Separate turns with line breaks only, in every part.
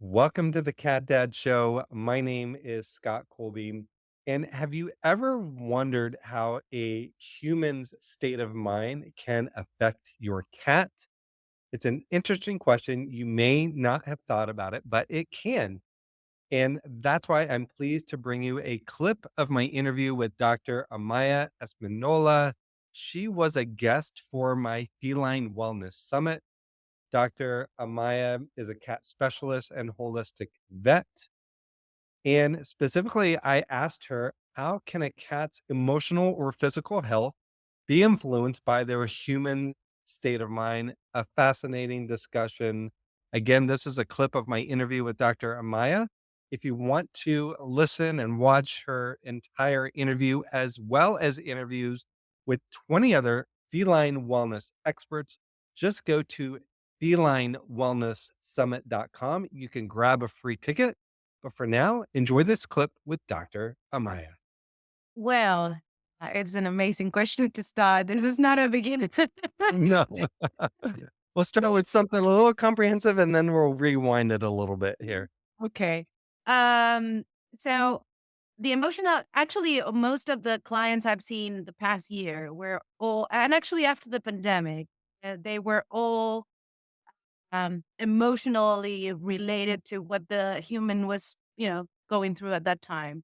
Welcome to the Cat Dad Show. My name is Scott Colby. And have you ever wondered how a human's state of mind can affect your cat? It's an interesting question. You may not have thought about it, but it can. And that's why I'm pleased to bring you a clip of my interview with Dr. Amaya Espinola. She was a guest for my Feline Wellness Summit. Dr. Amaya is a cat specialist and holistic vet. And specifically, I asked her, how can a cat's emotional or physical health be influenced by their human state of mind? A fascinating discussion. Again, this is a clip of my interview with Dr. Amaya. If you want to listen and watch her entire interview, as well as interviews with 20 other feline wellness experts, just go to felinewellnesssummit.com. You can grab a free ticket, but for now, enjoy this clip with Dr. Amaya.
Well, it's an amazing question to start. This is not a beginning.
No. We'll start with something a little comprehensive and then we'll rewind it a little bit here.
Okay. Um, so the emotional actually, most of the clients I've seen the past year were all and actually after the pandemic, they were all, emotionally related to what the human was, going through at that time.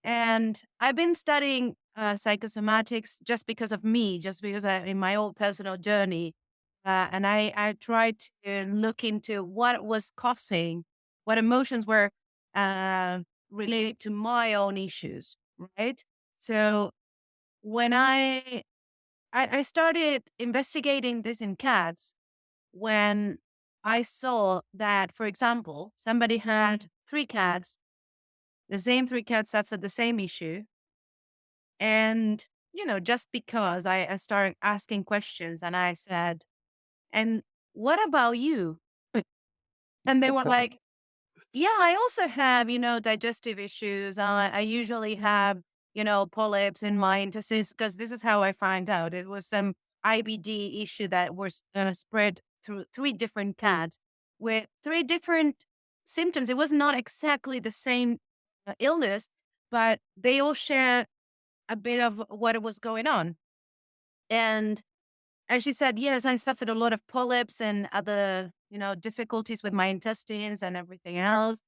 And I've been studying, psychosomatics just because of me, just because in my own personal journey, and I tried to look into what was causing, what emotions were uh, related to my own issues, right? So when I started investigating this in cats, when I saw that, for example, somebody had three cats, the same three cats suffered the same issue. And, just because I started asking questions and I said, and what about you? And they were like, yeah, I also have, digestive issues. I usually have, polyps in my intestines because this is how I find out. It was some IBD issue that was spread through three different cats with three different symptoms. It was not exactly the same illness, but they all share a bit of what was going on. And she said, yes, I suffered a lot of polyps and other, difficulties with my intestines and everything else.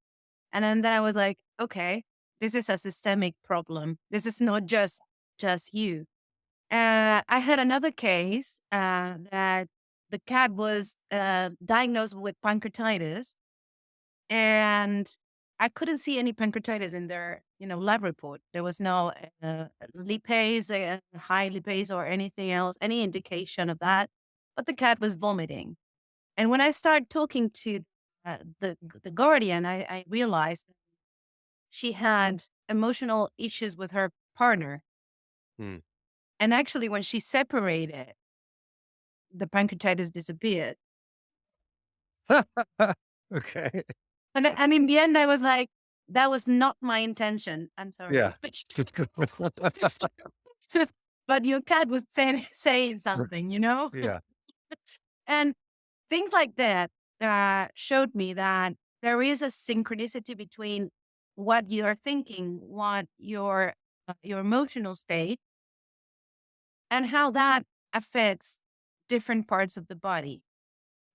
And then I was like, okay, this is a systemic problem. This is not just you. I had another case that the cat was diagnosed with pancreatitis, and I couldn't see any pancreatitis in their, lab report. There was no lipase, high lipase, or anything else, any indication of that. But the cat was vomiting. And when I started talking to the guardian, I realized she had emotional issues with her partner.
Hmm.
And actually, when she separated, the pancreatitis disappeared.
Okay.
And in the end, I was like, that was not my intention. I'm sorry.
Yeah. Good, good.
But your cat was saying something,
Yeah.
And things like that showed me that there is a synchronicity between what you're thinking, what your emotional state, and how that affects different parts of the body.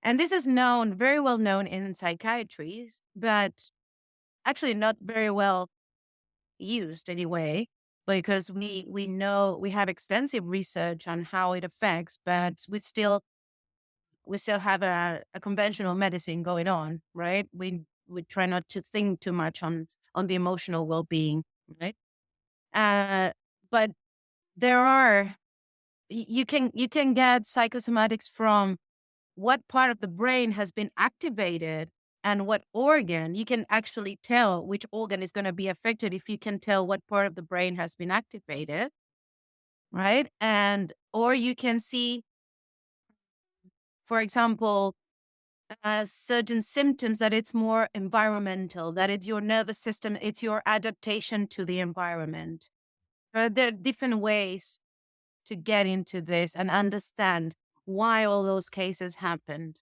And this is known, very well known in psychiatry, but actually not very well used anyway, because we know we have extensive research on how it affects, but we still have a conventional medicine going on, right? We try not to think too much on the emotional well being, right? Uh, but there are you can get psychosomatics from what part of the brain has been activated and what organ. You can actually tell which organ is going to be affected if you can tell what part of the brain has been activated, right? And or you can see, for example, certain symptoms that it's more environmental, that it's your nervous system, it's your adaptation to the environment. There are different ways to get into this and understand why all those cases happened.